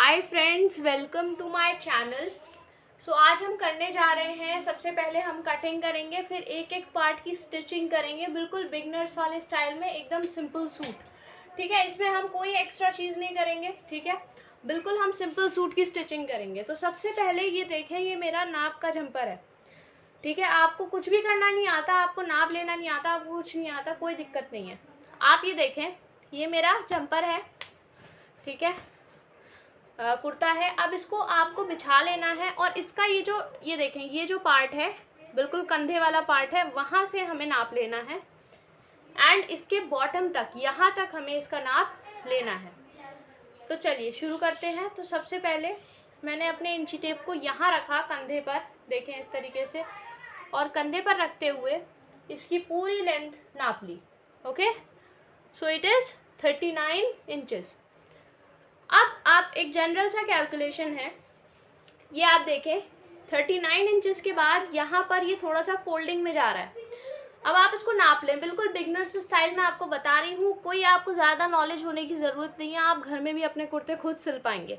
Hi friends, welcome to my channel. So आज हम करने जा रहे हैं, सबसे पहले हम कटिंग करेंगे, फिर एक एक पार्ट की स्टिचिंग करेंगे, बिल्कुल बिगनर्स वाले स्टाइल में, एकदम सिंपल सूट। ठीक है, इसमें हम कोई एक्स्ट्रा चीज़ नहीं करेंगे। ठीक है, बिल्कुल हम सिंपल सूट की स्टिचिंग करेंगे। तो सबसे पहले ये देखें, ये मेरा नाप का जंपर है। ठीक है, आपको कुछ भी करना नहीं आता, आपको नाप लेना नहीं आता, आपको कुछ नहीं आता, कोई दिक्कत नहीं है। आप ये देखें, ये मेरा जंपर है। ठीक है, कुर्ता है। अब इसको आपको बिछा लेना है और इसका ये देखें, ये जो पार्ट है, बिल्कुल कंधे वाला पार्ट है, वहाँ से हमें नाप लेना है एंड इसके बॉटम तक, यहाँ तक हमें इसका नाप लेना है। तो चलिए शुरू करते हैं। तो सबसे पहले मैंने अपने इंची टेप को यहाँ रखा कंधे पर, देखें इस तरीके से, और कंधे पर रखते हुए इसकी पूरी लेंथ नाप ली। Okay, so it is 39 inches. अब आप एक जनरल सा कैलकुलेशन है, ये आप देखें 39 इंचेस के बाद यहाँ पर ये थोड़ा सा फोल्डिंग में जा रहा है। अब आप इसको नाप लें, बिल्कुल बिगनर्स स्टाइल में आपको बता रही हूँ, कोई आपको ज़्यादा नॉलेज होने की ज़रूरत नहीं है, आप घर में भी अपने कुर्ते खुद सिल पाएंगे।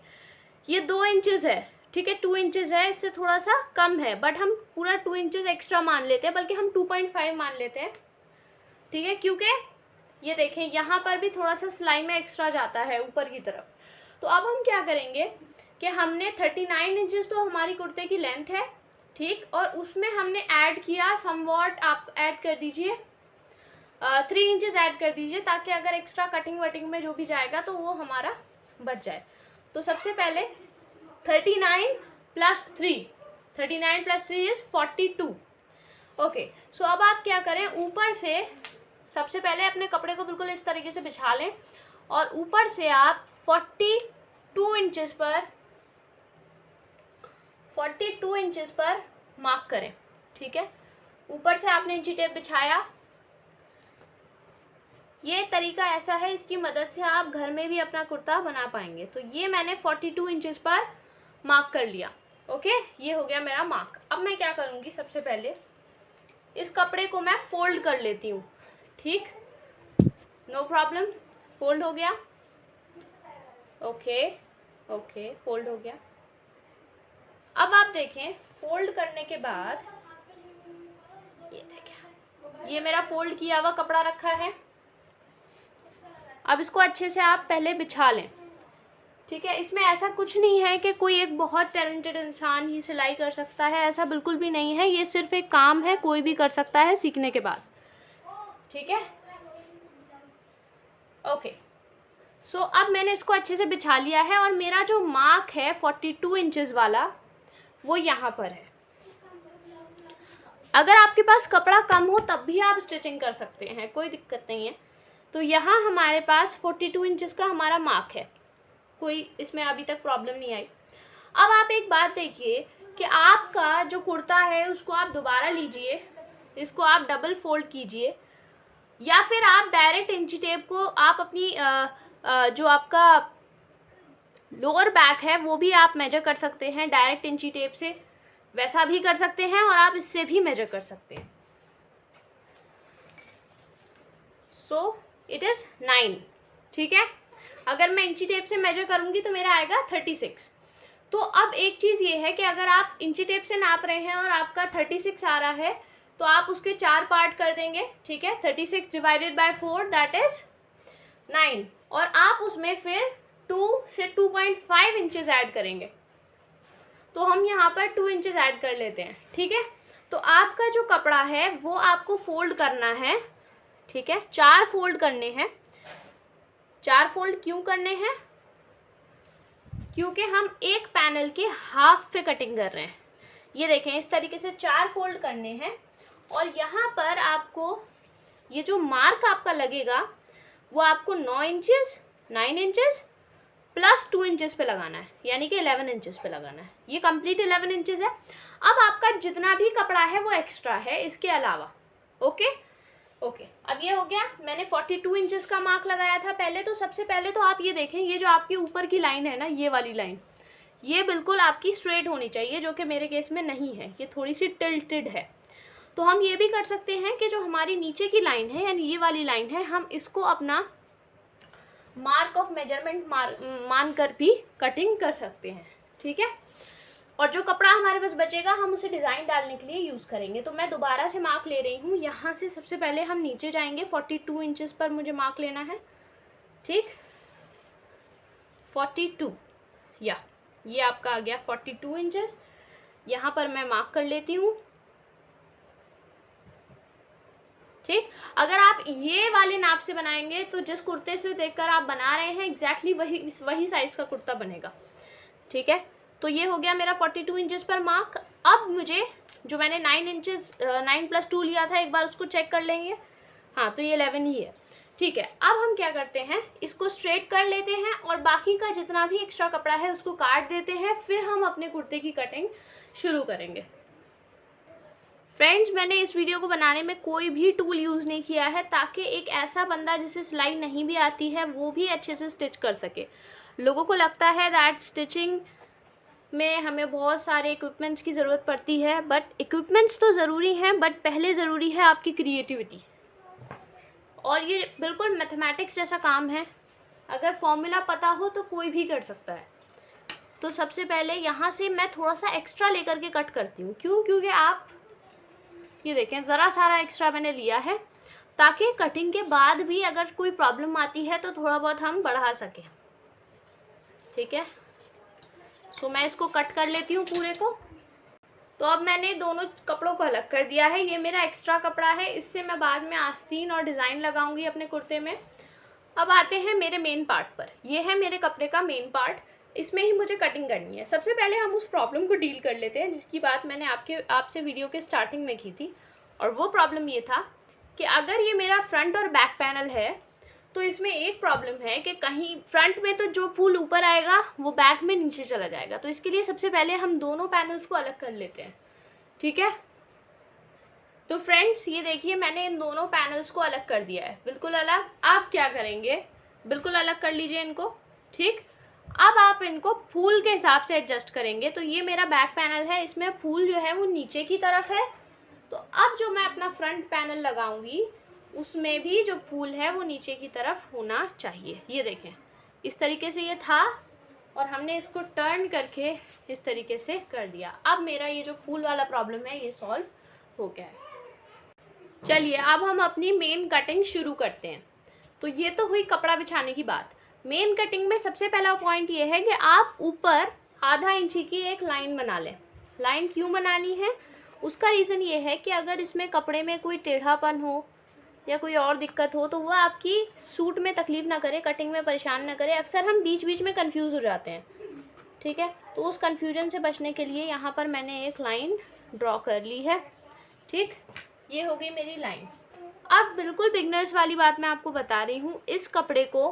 ये 2 इंचेस है, ठीक है, 2 इंचेस है, इससे थोड़ा सा कम है, बट हम पूरा 2 इंचेस एक्स्ट्रा मान लेते हैं, बल्कि हम 2.5 मान लेते हैं। ठीक है, क्योंकि ये देखें यहाँ पर भी थोड़ा सा सिलाई में एक्स्ट्रा जाता है ऊपर की तरफ। तो अब हम क्या करेंगे कि हमने 39 इंचेस तो हमारी कुर्ते की लेंथ है, ठीक, और उसमें हमने ऐड किया समवॉट, आप ऐड कर दीजिए 3 इंचेस ऐड कर दीजिए, ताकि अगर एक्स्ट्रा कटिंग वटिंग में जो भी जाएगा तो वो हमारा बच जाए। तो सबसे पहले 39 प्लस 3 इज़ 42। ओके, सो अब आप क्या करें, ऊपर से सबसे पहले अपने कपड़े को बिल्कुल इस तरीके से बिछा लें और ऊपर से आप 42 इंचेस पर मार्क करें। ठीक है, ऊपर से आपने इंची टेप बिछाया। ये तरीका ऐसा है, इसकी मदद से आप घर में भी अपना कुर्ता बना पाएंगे। तो ये मैंने 42 इंचेस पर मार्क कर लिया। ओके, ये हो गया मेरा मार्क। अब मैं क्या करूँगी, सबसे पहले इस कपड़े को मैं फोल्ड कर लेती हूँ। ठीक, नो प्रॉब्लम, फोल्ड हो गया। ओके, फोल्ड हो गया। अब आप देखें, फोल्ड करने के बाद ये देखें, ये मेरा फोल्ड किया हुआ कपड़ा रखा है। अब इसको अच्छे से आप पहले बिछा लें। ठीक है, इसमें ऐसा कुछ नहीं है कि कोई एक बहुत टैलेंटेड इंसान ही सिलाई कर सकता है, ऐसा बिल्कुल भी नहीं है। ये सिर्फ एक काम है, कोई भी कर सकता है सीखने के बाद। ठीक है, ओके, सो अब मैंने इसको अच्छे से बिछा लिया है और मेरा जो मार्क है 42 इंचेस वाला, वो यहाँ पर है। अगर आपके पास कपड़ा कम हो तब भी आप स्टिचिंग कर सकते हैं, कोई दिक्कत नहीं है। तो यहाँ हमारे पास 42 इंचेस का हमारा मार्क है, कोई इसमें अभी तक प्रॉब्लम नहीं आई। अब आप एक बात देखिए कि आपका जो कुर्ता है उसको आप दोबारा लीजिए, इसको आप डबल फोल्ड कीजिए, या फिर आप डायरेक्ट इंची टेप को आप अपनी जो आपका लोअर बैक है वो भी आप मेजर कर सकते हैं डायरेक्ट इंची टेप से, वैसा भी कर सकते हैं, और आप इससे भी मेजर कर सकते हैं। सो इट इज़ 9। ठीक है, अगर मैं इंची टेप से मेजर करूँगी तो मेरा आएगा 36। तो अब एक चीज़ ये है कि अगर आप इंची टेप से नाप रहे हैं और आपका 36 आ रहा है, तो आप उसके 4 पार्ट कर देंगे। ठीक है, 36 डिवाइडेड बाय 4 दैट इज़ 9, और आप उसमें फिर 2 से 2.5 इंचेस ऐड करेंगे। तो हम यहाँ पर 2 इंचेस ऐड कर लेते हैं। ठीक है, तो आपका जो कपड़ा है वो आपको फोल्ड करना है। ठीक है, 4 फोल्ड करने हैं। 4 फोल्ड क्यों करने हैं? क्योंकि हम एक पैनल के हाफ पे कटिंग कर रहे हैं। ये देखें, इस तरीके से 4 फोल्ड करने हैं, और यहाँ पर आपको ये जो मार्क आपका लगेगा वो आपको 9 इंचेस प्लस 2 इंचेस पे लगाना है, यानी कि 11 इंचेस पे लगाना है। ये कंप्लीट 11 इंचेस है। अब आपका जितना भी कपड़ा है वो एक्स्ट्रा है इसके अलावा। ओके, अब ये हो गया, मैंने 42 इंचेस का मार्क लगाया था पहले। तो सबसे पहले तो आप ये देखें, ये जो आपकी ऊपर की लाइन है ना, ये वाली लाइन, ये बिल्कुल आपकी स्ट्रेट होनी चाहिए, जो कि मेरे केस में नहीं है, ये थोड़ी सी टिल्टेड है। तो हम ये भी कर सकते हैं कि जो हमारी नीचे की लाइन है, यानी ये वाली लाइन है, हम इसको अपना मार्क ऑफ मेजरमेंट मान कर भी कटिंग कर सकते हैं, ठीक है। और जो कपड़ा हमारे पास बचेगा हम उसे डिज़ाइन डालने के लिए यूज़ करेंगे। तो मैं दोबारा से मार्क ले रही हूँ। यहाँ से सबसे पहले हम नीचे जाएंगे, 42 इंचेस पर मुझे मार्क लेना है, ठीक, 42, या ये आपका आ गया 42 इंचेस। यहाँ पर मैं मार्क कर लेती हूँ, ठीक। अगर आप ये वाले नाप से बनाएंगे तो जिस कुर्ते से देखकर आप बना रहे हैं एग्जैक्टली वही साइज़ का कुर्ता बनेगा, ठीक है। तो ये हो गया मेरा 42 इंचेस पर मार्क। अब मुझे जो मैंने 9+2 लिया था, एक बार उसको चेक कर लेंगे। हाँ, तो ये 11 ही है, ठीक है। अब हम क्या करते हैं, इसको स्ट्रेट कर लेते हैं और बाकी का जितना भी एक्स्ट्रा कपड़ा है उसको काट देते हैं, फिर हम अपने कुर्ते की कटिंग शुरू करेंगे। फ्रेंड्स, मैंने इस वीडियो को बनाने में कोई भी टूल यूज़ नहीं किया है, ताकि एक ऐसा बंदा जिसे सिलाई नहीं भी आती है वो भी अच्छे से स्टिच कर सके। लोगों को लगता है दैट स्टिचिंग में हमें बहुत सारे इक्विपमेंट्स की ज़रूरत पड़ती है, बट इक्विपमेंट्स तो ज़रूरी हैं, बट पहले ज़रूरी है आपकी क्रिएटिविटी। और ये बिल्कुल मैथमेटिक्स जैसा काम है, अगर फॉर्मूला पता हो तो कोई भी कर सकता है। तो सबसे पहले यहाँ से मैं थोड़ा सा एक्स्ट्रा लेकर के कट करती हूँ। क्यों? क्योंकि आप ये देखें, ज़रा सारा एक्स्ट्रा मैंने लिया है, ताकि कटिंग के बाद भी अगर कोई प्रॉब्लम आती है तो थोड़ा बहुत हम बढ़ा सकें, ठीक है। सो मैं इसको कट कर लेती हूँ पूरे को। तो अब मैंने दोनों कपड़ों को अलग कर दिया है। ये मेरा एक्स्ट्रा कपड़ा है, इससे मैं बाद में आस्तीन और डिज़ाइन लगाऊंगी अपने कुर्ते में। अब आते हैं मेरे मेन पार्ट पर। ये है मेरे कपड़े का मेन पार्ट, इसमें ही मुझे कटिंग करनी है। सबसे पहले हम उस प्रॉब्लम को डील कर लेते हैं जिसकी बात मैंने आपसे वीडियो के स्टार्टिंग में की थी। और वो प्रॉब्लम ये था कि अगर ये मेरा फ्रंट और बैक पैनल है तो इसमें एक प्रॉब्लम है कि कहीं फ्रंट में तो जो फूल ऊपर आएगा वो बैक में नीचे चला जाएगा। तो इसके लिए सबसे पहले हम दोनों पैनल्स को अलग कर लेते हैं, ठीक है। तो फ्रेंड्स, ये देखिए मैंने इन दोनों पैनल्स को अलग कर दिया है, बिल्कुल अलग। आप क्या करेंगे, बिल्कुल अलग कर लीजिए इनको, ठीक। अब आप इनको फूल के हिसाब से एडजस्ट करेंगे। तो ये मेरा बैक पैनल है, इसमें फूल जो है वो नीचे की तरफ है। तो अब जो मैं अपना फ्रंट पैनल लगाऊंगी उसमें भी जो फूल है वो नीचे की तरफ होना चाहिए। ये देखें, इस तरीके से ये था और हमने इसको टर्न करके इस तरीके से कर दिया। अब मेरा ये जो फूल वाला प्रॉब्लम है ये सॉल्व हो गया है। चलिए अब हम अपनी मेन कटिंग शुरू करते हैं। तो ये तो हुई कपड़ा बिछाने की बात। मेन कटिंग में सबसे पहला पॉइंट ये है कि आप ऊपर आधा इंची की एक लाइन बना लें। लाइन क्यों बनानी है, उसका रीज़न ये है कि अगर इसमें कपड़े में कोई टेढ़ापन हो या कोई और दिक्कत हो तो वो आपकी सूट में तकलीफ़ ना करे, कटिंग में परेशान ना करे। अक्सर हम बीच बीच में कंफ्यूज हो जाते हैं, ठीक है। तो उस कंफ्यूजन से बचने के लिए यहाँ पर मैंने एक लाइन ड्रॉ कर ली है, ठीक। ये हो गई मेरी लाइन। अब बिल्कुल बिगनर्स वाली बात मैं आपको बता रही हूँ। इस कपड़े को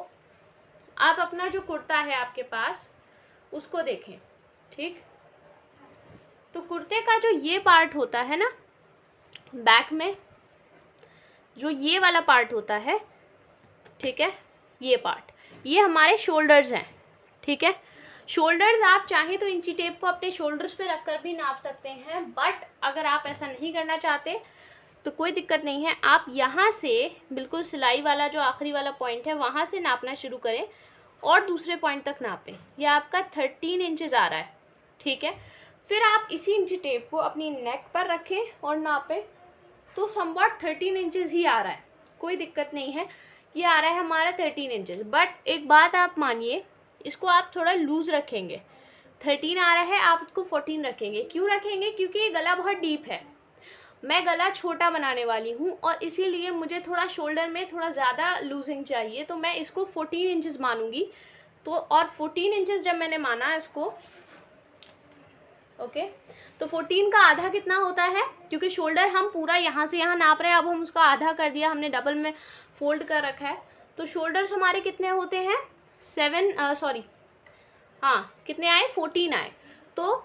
आप अपना जो कुर्ता है आपके पास उसको देखें, ठीक। तो कुर्ते का जो ये पार्ट होता है ना बैक में, जो ये वाला पार्ट होता है, ठीक है, ये पार्ट, ये हमारे शोल्डर्स हैं, ठीक है। शोल्डर्स आप चाहें तो इंची टेप को अपने शोल्डर्स पे रख कर भी नाप सकते हैं, बट अगर आप ऐसा नहीं करना चाहते तो कोई दिक्कत नहीं है। आप यहाँ से बिल्कुल सिलाई वाला जो आखिरी वाला पॉइंट है वहाँ से नापना शुरू करें और दूसरे पॉइंट तक नापें। यह आपका 13 इंचेस आ रहा है, ठीक है। फिर आप इसी इंची टेप को अपनी नेक पर रखें और नापें, तो समवट 13 इंचेस ही आ रहा है, कोई दिक्कत नहीं है। ये आ रहा है हमारा 13 इंचेस। बट एक बात आप मानिए, इसको आप थोड़ा लूज़ रखेंगे। 13 आ रहा है, आप इसको 14 रखेंगे। क्यों रखेंगे? क्योंकि ये गला बहुत डीप है। मैं गला छोटा बनाने वाली हूँ और इसीलिए मुझे थोड़ा शोल्डर में थोड़ा ज़्यादा लूजिंग चाहिए, तो मैं इसको 14 इंचेस मानूंगी। तो और 14 इंचेस जब मैंने माना इसको, ओके, तो 14 का आधा कितना होता है, क्योंकि शोल्डर हम पूरा यहाँ से यहाँ नाप रहे हैं, अब हम उसका आधा कर दिया, हमने डबल में फोल्ड कर रखा है। तो शोल्डर्स हमारे कितने होते हैं, 14 आए। तो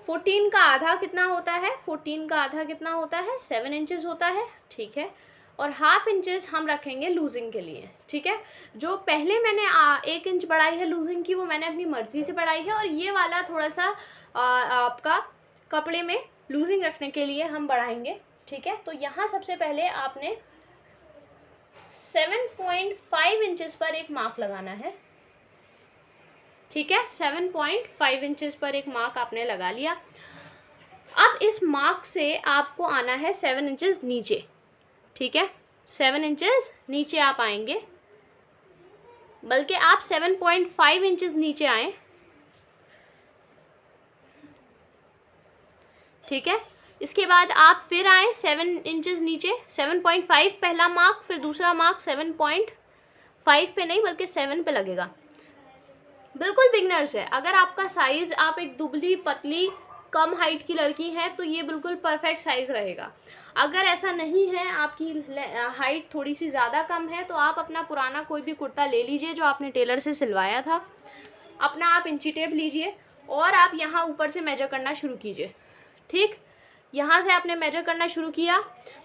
14 का आधा कितना होता है, 14 का आधा कितना होता है, 7 इंचेस होता है, ठीक है। और हाफ इंचेस हम रखेंगे लूजिंग के लिए, ठीक है। जो पहले मैंने 1 इंच बढ़ाई है लूजिंग की, वो मैंने अपनी मर्ज़ी से बढ़ाई है, और ये वाला थोड़ा सा आपका कपड़े में लूजिंग रखने के लिए हम बढ़ाएंगे, ठीक है। तो यहाँ सबसे पहले आपने 7.5 इंचेस पर एक मार्क लगाना है। ठीक है, 7.5 इंचेस पर एक मार्क आपने लगा लिया। अब इस मार्क से आपको आना है 7 इंचेस नीचे। ठीक है, 7 इंचेस नीचे आप आएंगे, बल्कि आप 7.5 इंचेस नीचे आए। ठीक है, इसके बाद आप फिर आए 7 इंचेस नीचे, 7.5 पहला मार्क, फिर दूसरा मार्क 7.5 पे नहीं बल्कि 7 पे लगेगा। बिल्कुल बिगनर्स है। अगर आपका साइज़, आप एक दुबली पतली कम हाइट की लड़की हैं तो ये बिल्कुल परफेक्ट साइज़ रहेगा। अगर ऐसा नहीं है, आपकी हाइट थोड़ी सी ज़्यादा कम है, तो आप अपना पुराना कोई भी कुर्ता ले लीजिए जो आपने टेलर से सिलवाया था, अपना आप इंची टेप लीजिए और आप यहाँ ऊपर से मेजर करना शुरू कीजिए। ठीक, यहाँ से आपने मेजर करना शुरू किया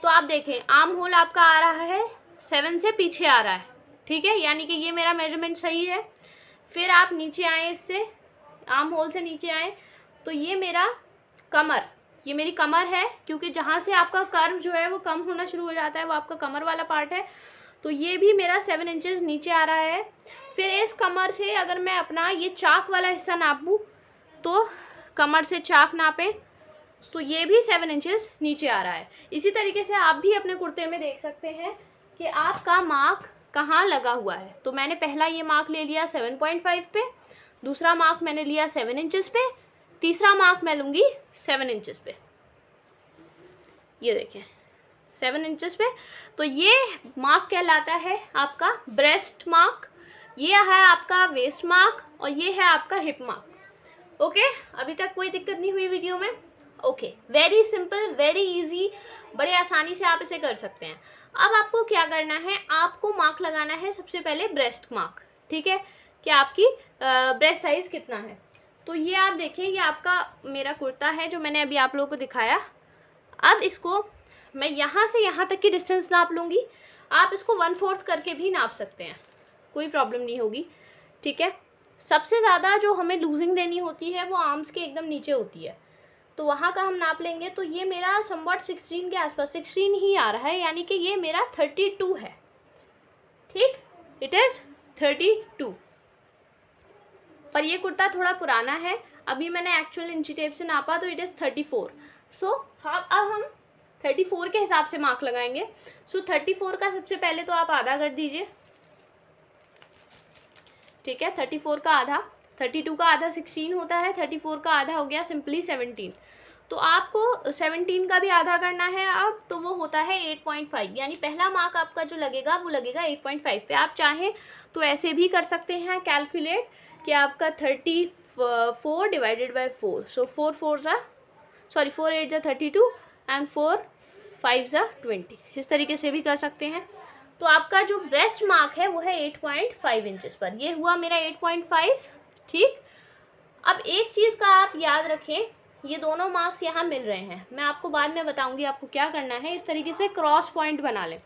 तो आप देखें आर्म होल आपका आ रहा है 7 से पीछे आ रहा है। ठीक है, यानी कि ये मेरा मेजरमेंट सही है। फिर आप नीचे आए, इससे आर्म होल से नीचे आए तो ये मेरा कमर, ये मेरी कमर है, क्योंकि जहाँ से आपका कर्व जो है वो कम होना शुरू हो जाता है वो आपका कमर वाला पार्ट है। तो ये भी मेरा 7 इंचेस नीचे आ रहा है। फिर इस कमर से अगर मैं अपना ये चाक वाला हिस्सा नापूं तो कमर से चाक नापें तो ये भी 7 इंचेस नीचे आ रहा है। इसी तरीके से आप भी अपने कुर्ते में देख सकते हैं कि आपका मार्क कहाँ लगा हुआ है। तो मैंने पहला ये मार्क ले लिया 7.5 पे, दूसरा मार्क मैंने लिया 7 इंचेस पे, तीसरा मार्क मैं लूँगी 7 इंचेस पे। ये देखें 7 इंचेस पे। तो ये मार्क कहलाता है आपका ब्रेस्ट मार्क, ये है आपका वेस्ट मार्क और ये है आपका हिप मार्क। ओके, अभी तक कोई दिक्कत नहीं हुई वीडियो में? Okay, very simple, very easy, बड़े आसानी से आप इसे कर सकते हैं। अब आपको क्या करना है, आपको मार्क लगाना है सबसे पहले ब्रेस्ट मार्क। ठीक है, कि आपकी ब्रेस्ट साइज़ कितना है। तो ये आप देखें, ये आपका मेरा कुर्ता है जो मैंने अभी आप लोगों को दिखाया। अब इसको मैं यहाँ से यहाँ तक की डिस्टेंस नाप लूँगी। आप इसको 1/4 करके भी नाप सकते हैं, कोई प्रॉब्लम नहीं होगी। ठीक है, सबसे ज़्यादा जो हमें लूजिंग देनी होती है वो आर्म्स के एकदम नीचे होती है, तो वहाँ का हम नाप लेंगे। तो ये मेरा समवट 16 के आसपास, 16 ही आ रहा है, यानी कि ये मेरा 32 है। ठीक, इट इज़ 32। पर ये कुर्ता थोड़ा पुराना है, अभी मैंने एक्चुअल इंची टेप से नापा तो इट इज़ 34। सो अब हम 34 के हिसाब से मार्क लगाएंगे। सो 34 का सबसे पहले तो आप आधा कर दीजिए। ठीक है, 34 का आधा, 32 का आधा 16 होता है, 34 का आधा हो गया सिंपली 17। तो आपको 17 का भी आधा करना है अब, तो वो होता है 8.5, यानी पहला मार्क आपका जो लगेगा वो लगेगा 8.5 पे। आप चाहें तो ऐसे भी कर सकते हैं कैलकुलेट कि आपका 34 डिवाइडेड बाई 4, सो 4 8 जा 32 एंड 4 5 जा 20, इस तरीके से भी कर सकते हैं। तो आपका जो ब्रेस्ट मार्क है वो है 8.5 इंचेस पर, ये हुआ मेरा 8.5। ठीक, अब एक चीज़ का आप याद रखें, ये दोनों मार्क्स यहाँ मिल रहे हैं, मैं आपको बाद में बताऊंगी आपको क्या करना है। इस तरीके से क्रॉस पॉइंट बना लें।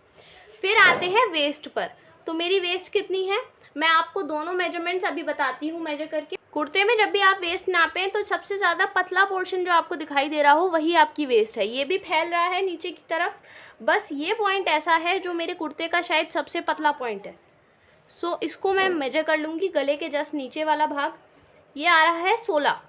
फिर आते हैं वेस्ट पर। तो मेरी वेस्ट कितनी है, मैं आपको दोनों मेजरमेंट्स अभी बताती हूँ मेजर करके। कुर्ते में जब भी आप वेस्ट नापें तो सबसे ज़्यादा पतला पोर्शन जो आपको दिखाई दे रहा हो वही आपकी वेस्ट है। ये भी फैल रहा है नीचे की तरफ, बस ये पॉइंट ऐसा है जो मेरे कुर्ते का शायद सबसे पतला पॉइंट है। सो इसको मैं मेजर कर लूँगी, गले के जस्ट नीचे वाला भाग, ये आ रहा है 16।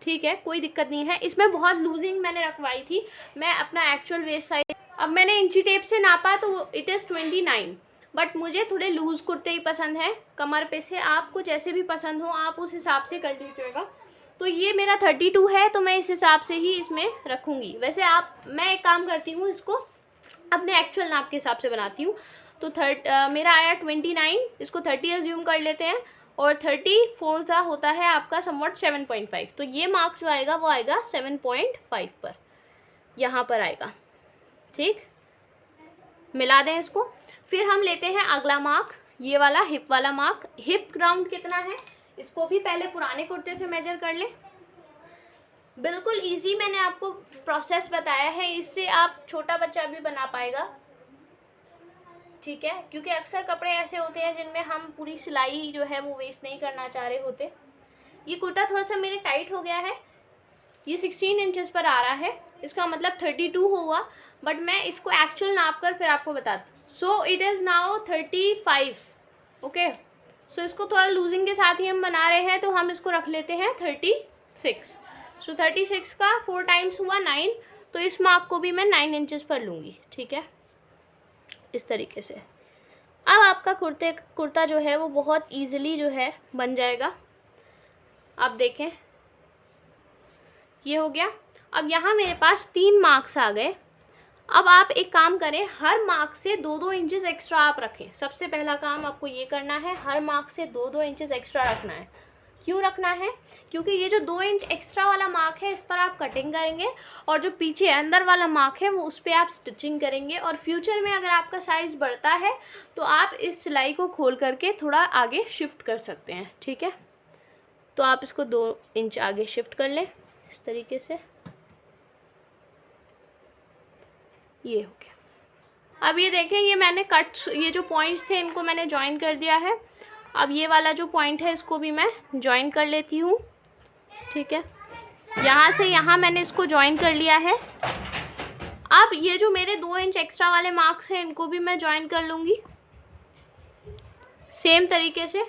ठीक है, कोई दिक्कत नहीं है। इसमें बहुत लूजिंग मैंने रखवाई थी, मैं अपना एक्चुअल वेस्ट साइज अब मैंने इंची टेप से नापा तो इट इज़ 29, बट मुझे थोड़े लूज़ कुर्ते ही पसंद हैं कमर पे से। आपको जैसे भी पसंद हो आप उस हिसाब से कर लीजिएगा। तो ये मेरा 32 है, तो मैं इस हिसाब से ही इसमें रखूँगी। वैसे मैं एक काम करती हूँ, इसको अपने एक्चुअल नाप के हिसाब से बनाती हूँ। तो मेरा आया 29, इसको 30 एज्यूम कर लेते हैं, और 34 का होता है आपका समवट 7.5। तो ये मार्क्स जो आएगा वो आएगा 7.5 पर, यहाँ पर आएगा। ठीक, मिला दें इसको। फिर हम लेते हैं अगला मार्क, ये वाला हिप वाला मार्क। हिप राउंड कितना है इसको भी पहले पुराने कुर्ते से मेजर कर लें। बिल्कुल इजी मैंने आपको प्रोसेस बताया है, इससे आप छोटा बच्चा भी बना पाएगा। ठीक है, क्योंकि अक्सर कपड़े ऐसे होते हैं जिनमें हम पूरी सिलाई जो है वो वेस्ट नहीं करना चाह रहे होते। ये कुर्ता थोड़ा सा मेरे टाइट हो गया है, ये 16 इंचेस पर आ रहा है, इसका मतलब 32 हुआ, बट मैं इसको एक्चुअल नाप कर फिर आपको बताती हूँ। So it is now 35। Okay, so इसको थोड़ा लूजिंग के साथ ही हम बना रहे हैं, तो हम इसको रख लेते हैं 36। सो 36 का 4 टाइम्स हुआ 9, तो इस मार्क को भी मैं 9 इंचेस पर लूँगी। ठीक है, इस तरीके से अब आपका कुर्ता जो है वो बहुत ईजिली जो है बन जाएगा। आप देखें, ये हो गया। अब यहाँ मेरे पास 3 मार्क्स आ गए। अब आप एक काम करें, हर मार्क से 2-2 इंचेस एक्स्ट्रा आप रखें। सबसे पहला काम आपको ये करना है, हर मार्क से 2-2 इंचेस एक्स्ट्रा रखना है। क्यों रखना है? क्योंकि ये जो 2 इंच एक्स्ट्रा वाला मार्क है इस पर आप कटिंग करेंगे, और जो पीछे अंदर वाला मार्क है वो उस पर आप स्टिचिंग करेंगे। और फ्यूचर में अगर आपका साइज़ बढ़ता है तो आप इस सिलाई को खोल करके थोड़ा आगे शिफ्ट कर सकते हैं। ठीक है, तो आप इसको 2 इंच आगे शिफ्ट कर लें इस तरीके से। ये हो गया। अब ये देखें, ये मैंने ये जो पॉइंट्स थे इनको मैंने ज्वाइन कर दिया है। अब ये वाला जो पॉइंट है इसको भी मैं ज्वाइन कर लेती हूँ। ठीक है, यहाँ से यहाँ मैंने इसको ज्वाइन कर लिया है। अब ये जो मेरे 2 इंच एक्स्ट्रा वाले मार्क्स हैं इनको भी मैं ज्वाइन कर लूँगी सेम तरीके से।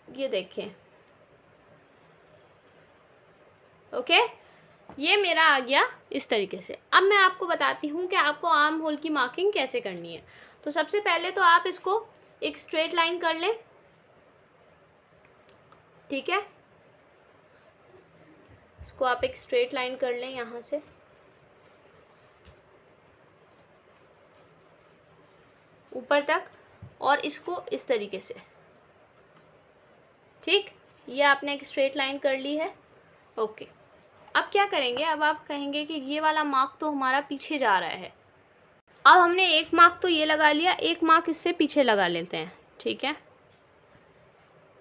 ये देखें, ओके, ये मेरा आ गया इस तरीके से। अब मैं आपको बताती हूँ कि आपको आर्म होल की मार्किंग कैसे करनी है। तो सबसे पहले तो आप इसको एक स्ट्रेट लाइन कर लें। ठीक है, इसको आप एक स्ट्रेट लाइन कर लें यहाँ से, ऊपर तक, और इसको इस तरीके से। ठीक, ये आपने एक स्ट्रेट लाइन कर ली है। ओके, अब क्या करेंगे, अब आप कहेंगे कि ये वाला मार्क तो हमारा पीछे जा रहा है। अब हमने एक मार्क तो ये लगा लिया, एक मार्क इससे पीछे लगा लेते हैं। ठीक है,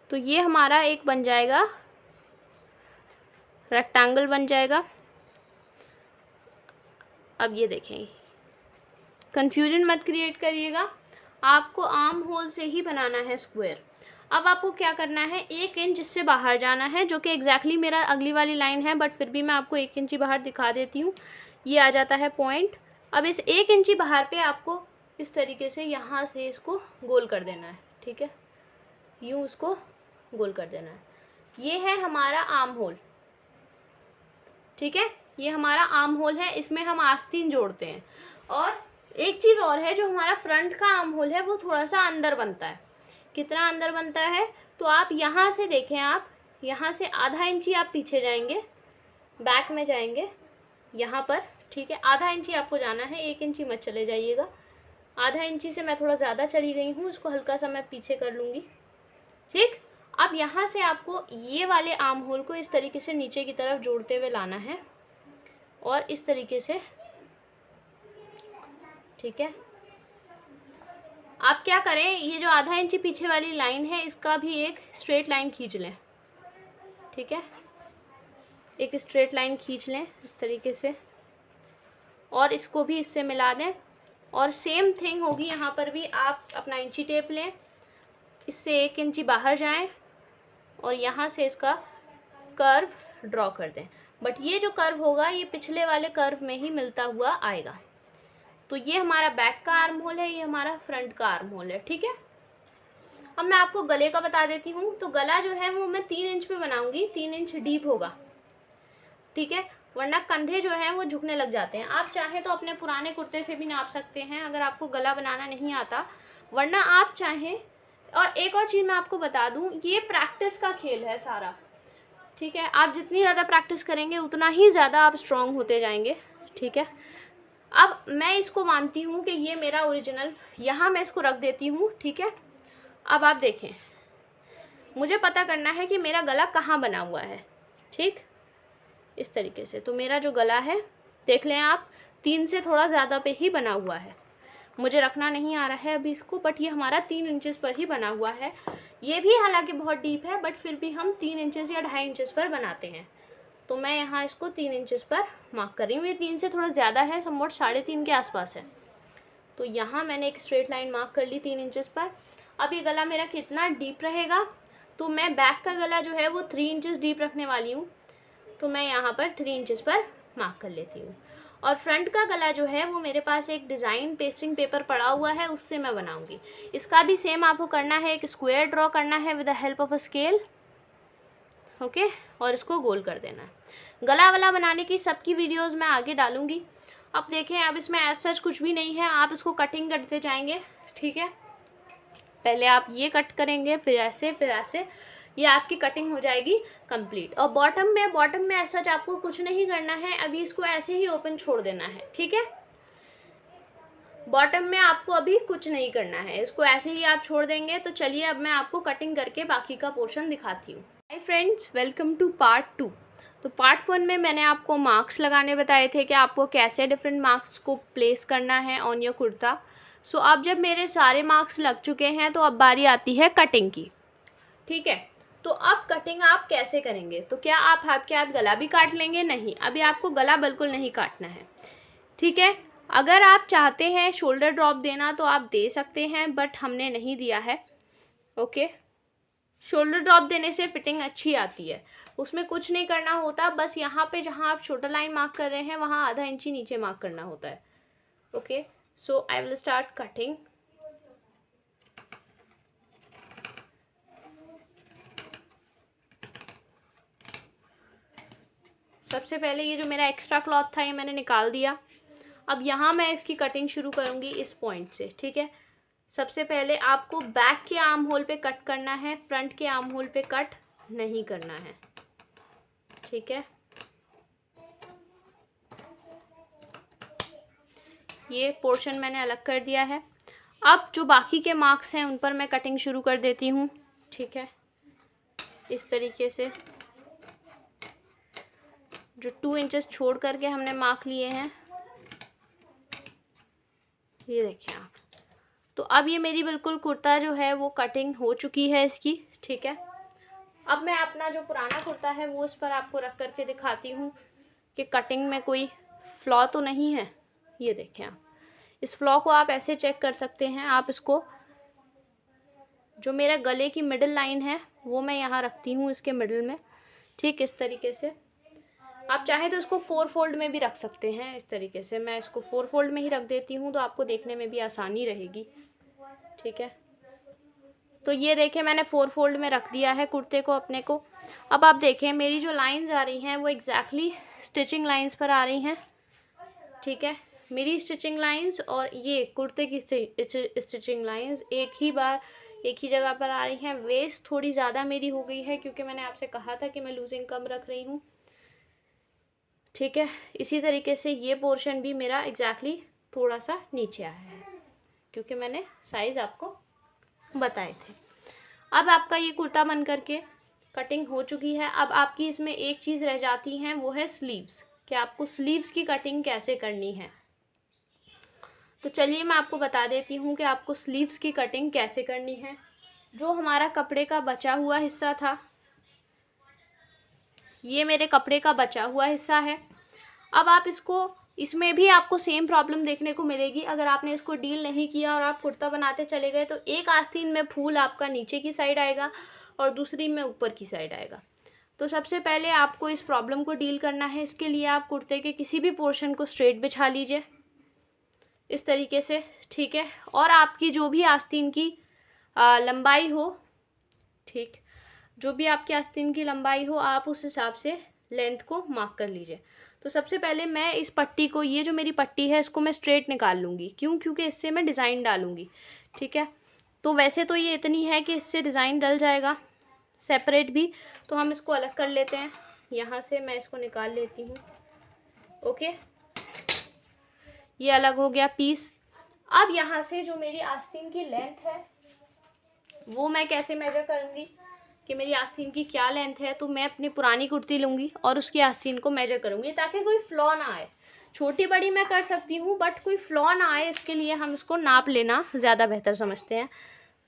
तो ये हमारा एक बन जाएगा, रेक्टेंगल बन जाएगा। अब ये देखें, कंफ्यूजन मत क्रिएट करिएगा, आपको आर्म होल से ही बनाना है स्क्वायर। अब आपको क्या करना है, 1 इंच इससे बाहर जाना है, जो कि एग्जैक्टली मेरा अगली वाली लाइन है, बट फिर भी मैं आपको 1 इंच बाहर दिखा देती हूँ। ये आ जाता है पॉइंट। अब इस 1 इंच बाहर पे आपको इस तरीके से यहाँ से इसको गोल कर देना है। ठीक है, यूँ उसको गोल कर देना है। ये है हमारा आर्म होल। ठीक है, ये हमारा आर्म होल है, इसमें हम आस्तीन जोड़ते हैं। और एक चीज़ और है, जो हमारा फ्रंट का आर्म होल है वो थोड़ा सा अंदर बनता है। कितना अंदर बनता है, तो आप यहाँ से देखें, आप यहाँ से आधा इंची आप पीछे जाएंगे, बैक में जाएंगे यहाँ पर। ठीक है, आधा इंची आपको जाना है, 1 इंची मत चले जाइएगा। आधा इंची से मैं थोड़ा ज़्यादा चली गई हूँ, उसको हल्का सा मैं पीछे कर लूँगी। ठीक, अब यहाँ से आपको ये वाले आर्म होल को इस तरीके से नीचे की तरफ जोड़ते हुए लाना है, और इस तरीके से। ठीक है, आप क्या करें, ये जो आधा इंची पीछे वाली लाइन है इसका भी एक स्ट्रेट लाइन खींच लें। ठीक है, एक स्ट्रेट लाइन खींच लें इस तरीके से, और इसको भी इससे मिला दें। और सेम थिंग होगी यहाँ पर भी, आप अपना इंची टेप लें, इससे 1 इंची बाहर जाएं, और यहाँ से इसका कर्व ड्रॉ कर दें। बट ये जो कर्व होगा ये पिछले वाले कर्व में ही मिलता हुआ आएगा। तो ये हमारा बैक का आर्म होल है, ये हमारा फ्रंट का आर्म होल है। ठीक है, अब मैं आपको गले का बता देती हूँ। तो गला जो है वो मैं 3 इंच पे बनाऊंगी, 3 इंच डीप होगा। ठीक है, वरना कंधे जो हैं वो झुकने लग जाते हैं। आप चाहें तो अपने पुराने कुर्ते से भी नाप सकते हैं अगर आपको गला बनाना नहीं आता, वरना आप चाहें। और एक और चीज़ मैं आपको बता दूँ, ये प्रैक्टिस का खेल है सारा। ठीक है, आप जितनी ज़्यादा प्रैक्टिस करेंगे उतना ही ज़्यादा आप स्ट्रॉन्ग होते जाएंगे। ठीक है, अब मैं इसको मानती हूँ कि ये मेरा ओरिजिनल, यहाँ मैं इसको रख देती हूँ। ठीक है, अब आप देखें, मुझे पता करना है कि मेरा गला कहाँ बना हुआ है। ठीक, इस तरीके से। तो मेरा जो गला है देख लें आप, 3 से थोड़ा ज़्यादा पे ही बना हुआ है। मुझे रखना नहीं आ रहा है अभी इसको, बट ये हमारा 3 इंचेस पर ही बना हुआ है। ये भी हालांकि बहुत डीप है, बट फिर भी हम 3 इंचेस या 2.5 इंचेस पर बनाते हैं। तो मैं यहाँ इसको 3 इंचेस पर मार्क कर रही हूँ। ये 3 से थोड़ा ज़्यादा है, समवट 3.5 के आसपास है। तो यहाँ मैंने एक स्ट्रेट लाइन मार्क कर ली 3 इंचेस पर। अब ये गला मेरा कितना डीप रहेगा, तो मैं बैक का गला जो है वो 3 इंचेस डीप रखने वाली हूँ। तो मैं यहाँ पर 3 इंचेस पर मार्क कर लेती हूँ। और फ्रंट का गला जो है वो मेरे पास एक डिज़ाइन पेस्टिंग पेपर पड़ा हुआ है, उससे मैं बनाऊंगी। इसका भी सेम आपको करना है, एक स्क्वायर ड्रॉ करना है with the help of a scale, okay, और इसको गोल कर देना है। गला वाला बनाने की सबकी वीडियोस मैं आगे डालूंगी। अब देखें, अब इसमें एज सच कुछ भी नहीं है, आप इसको कटिंग करते जाएंगे, ठीक है। पहले आप ये कट करेंगे, फिर ऐसे, ये आपकी कटिंग हो जाएगी कंप्लीट। और बॉटम में ऐसा आपको कुछ नहीं करना है, अभी इसको ऐसे ही ओपन छोड़ देना है, ठीक है। बॉटम में आपको अभी कुछ नहीं करना है, इसको ऐसे ही आप छोड़ देंगे। तो चलिए अब मैं आपको कटिंग करके बाकी का पोर्शन दिखाती हूँ। Hi friends, welcome to part 2। तो पार्ट 1 में मैंने आपको मार्क्स लगाने बताए थे कि आपको कैसे डिफरेंट मार्क्स को प्लेस करना है ऑन योर कुर्ता। सो अब जब मेरे सारे मार्क्स लग चुके हैं तो अब बारी आती है कटिंग की, ठीक है। तो अब कटिंग आप कैसे करेंगे? तो क्या आप हाथ के हाथ गला भी काट लेंगे? नहीं, अभी आपको गला बिल्कुल नहीं काटना है, ठीक है। अगर आप चाहते हैं शोल्डर ड्रॉप देना तो आप दे सकते हैं, बट हमने नहीं दिया है, ओके। शोल्डर ड्रॉप देने से फिटिंग अच्छी आती है, उसमें कुछ नहीं करना होता, बस यहाँ पे जहाँ आप शोल्डर लाइन मार्क कर रहे हैं वहाँ आधा इंची नीचे मार्क करना होता है, okay. So I will start cutting. सबसे पहले ये जो मेरा एक्स्ट्रा क्लॉथ था ये मैंने निकाल दिया। अब यहाँ मैं इसकी कटिंग शुरू करूँगी इस पॉइंट से, ठीक है। सबसे पहले आपको बैक के आर्म होल पे कट करना है, फ्रंट के आर्म होल पे कट नहीं करना है, ठीक है। ये पोर्शन मैंने अलग कर दिया है। अब जो बाकी के मार्क्स हैं उन पर मैं कटिंग शुरू कर देती हूँ, ठीक है। इस तरीके से जो 2 इंचेस छोड़ करके हमने मार्क लिए हैं, ये देखिए आप। तो अब ये मेरी बिल्कुल कुर्ता जो है वो कटिंग हो चुकी है इसकी, ठीक है। अब मैं अपना जो पुराना कुर्ता है वो इस पर आपको रख करके दिखाती हूँ कि कटिंग में कोई फ्लॉ तो नहीं है। ये देखें आप, इस फ्लॉ को आप ऐसे चेक कर सकते हैं। आप इसको, जो मेरा गले की मिडिल लाइन है वो मैं यहाँ रखती हूँ इसके मिडिल में, ठीक, इस तरीके से। आप चाहे तो इसको 4 फोल्ड में भी रख सकते हैं, इस तरीके से। मैं इसको 4 फोल्ड में ही रख देती हूँ तो आपको देखने में भी आसानी रहेगी, ठीक है। तो ये देखें, मैंने 4 फोल्ड में रख दिया है कुर्ते को अपने को। अब आप देखें मेरी जो लाइंस आ रही हैं वो एग्जैक्टली स्टिचिंग लाइंस पर आ रही हैं, ठीक है। मेरी स्टिचिंग लाइंस और ये कुर्ते की स्टिचिंग लाइंस एक ही जगह पर आ रही हैं। वेस्ट थोड़ी ज़्यादा मेरी हो गई है क्योंकि मैंने आपसे कहा था कि मैं लूजिंग कम रख रही हूँ, ठीक है। इसी तरीके से ये पोर्शन भी मेरा एग्जैक्टली थोड़ा सा नीचे आया है क्योंकि मैंने साइज़ आपको बताए थे। अब आपका ये कुर्ता बन करके कटिंग हो चुकी है। अब आपकी इसमें एक चीज़ रह जाती है, वो है स्लीव्स, कि आपको स्लीव्स की कटिंग कैसे करनी है। तो चलिए मैं आपको बता देती हूँ कि आपको स्लीव्स की कटिंग कैसे करनी है। जो हमारा कपड़े का बचा हुआ हिस्सा था, ये मेरे कपड़े का बचा हुआ हिस्सा है। अब आप इसमें भी आपको सेम प्रॉब्लम देखने को मिलेगी। अगर आपने इसको डील नहीं किया और आप कुर्ता बनाते चले गए तो एक आस्तीन में फूल आपका नीचे की साइड आएगा और दूसरी में ऊपर की साइड आएगा। तो सबसे पहले आपको इस प्रॉब्लम को डील करना है। इसके लिए आप कुर्ते के किसी भी पोर्शन को स्ट्रेट बिछा लीजिए इस तरीके से, ठीक है। और आपकी जो भी आस्तीन की लंबाई हो, ठीक, जो भी आपकी आस्तीन की लंबाई हो आप उस हिसाब से लेंथ को मार्क कर लीजिए। तो सबसे पहले मैं इस पट्टी को, ये जो मेरी पट्टी है इसको मैं स्ट्रेट निकाल लूँगी। क्यों? क्योंकि इससे मैं डिज़ाइन डालूँगी, ठीक है। तो वैसे तो ये इतनी है कि इससे डिज़ाइन डल जाएगा सेपरेट भी, तो हम इसको अलग कर लेते हैं। यहाँ से मैं इसको निकाल लेती हूँ, ओके। ये अलग हो गया पीस। अब यहाँ से जो मेरी आस्तीन की लेंथ है वो मैं कैसे मेजर करूँगी कि मेरी आस्तीन की क्या लेंथ है। तो मैं अपनी पुरानी कुर्ती लूँगी और उसकी आस्तीन को मेजर करूँगी ताकि कोई फ्लॉ ना आए। छोटी बड़ी मैं कर सकती हूँ बट कोई फ्लॉ ना आए, इसके लिए हम इसको नाप लेना ज़्यादा बेहतर समझते हैं।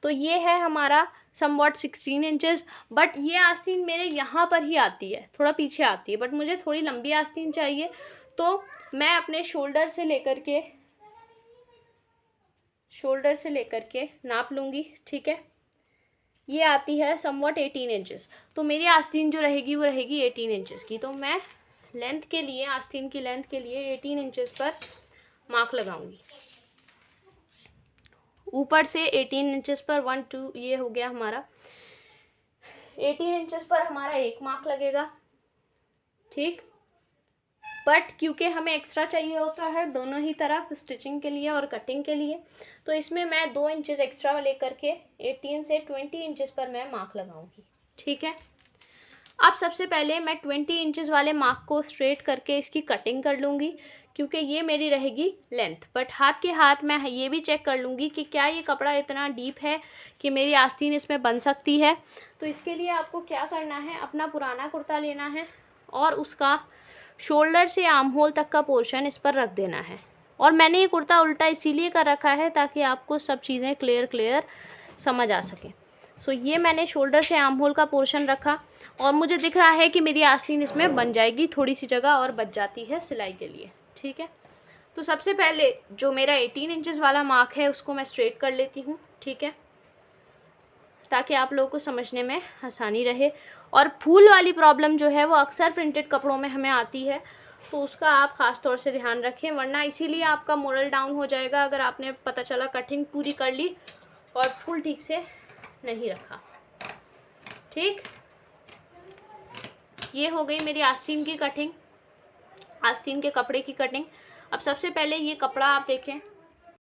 तो ये है हमारा समवॉट 16 इंचेस, बट ये आस्तीन मेरे यहाँ पर ही आती है, थोड़ा पीछे आती है, बट मुझे थोड़ी लंबी आस्तीन चाहिए। तो मैं अपने शोल्डर से लेकर के नाप लूँगी, ठीक है। ये आती है समवॉट 18 इंचेस। तो मेरी आस्तीन जो रहेगी वो रहेगी 18 इंचेस की। तो मैं लेंथ के लिए, आस्तीन की लेंथ के लिए 18 इंचेस पर मार्क लगाऊंगी। ऊपर से 18 इंचेस पर 1 2, ये हो गया हमारा 18 इंचेस पर हमारा एक मार्क लगेगा, ठीक। बट क्योंकि हमें एक्स्ट्रा चाहिए होता है दोनों ही तरफ स्टिचिंग के लिए और कटिंग के लिए, तो इसमें मैं 2 इंचेस एक्स्ट्रा लेकर के 18 से 20 इंचेस पर मैं मार्क लगाऊंगी, ठीक है। अब सबसे पहले मैं 20 इंचेस वाले मार्क को स्ट्रेट करके इसकी कटिंग कर लूँगी, क्योंकि ये मेरी रहेगी लेंथ। बट हाथ के हाथ मैं ये भी चेक कर लूँगी कि क्या ये कपड़ा इतना डीप है कि मेरी आस्तीन इसमें बन सकती है। तो इसके लिए आपको क्या करना है, अपना पुराना कुर्ता लेना है और उसका शोल्डर से आर्म होल तक का पोर्शन इस पर रख देना है। और मैंने ये कुर्ता उल्टा इसीलिए कर रखा है ताकि आपको सब चीज़ें क्लियर समझ आ सकें। सो ये मैंने शोल्डर से आर्म होल का पोर्शन रखा और मुझे दिख रहा है कि मेरी आस्तीन इसमें बन जाएगी, थोड़ी सी जगह और बच जाती है सिलाई के लिए, ठीक है। तो सबसे पहले जो मेरा 18 इंचेस वाला मार्क है उसको मैं स्ट्रेट कर लेती हूँ, ठीक है, ताकि आप लोगों को समझने में आसानी रहे। और फूल वाली प्रॉब्लम जो है वो अक्सर प्रिंटेड कपड़ों में हमें आती है, तो उसका आप ख़ास तौर से ध्यान रखें, वरना इसीलिए आपका मोरल डाउन हो जाएगा अगर आपने पता चला कटिंग पूरी कर ली और फुल ठीक से नहीं रखा, ठीक। ये हो गई मेरी आस्तीन की कटिंग, आस्तीन के कपड़े की कटिंग। अब सबसे पहले ये कपड़ा आप देखें,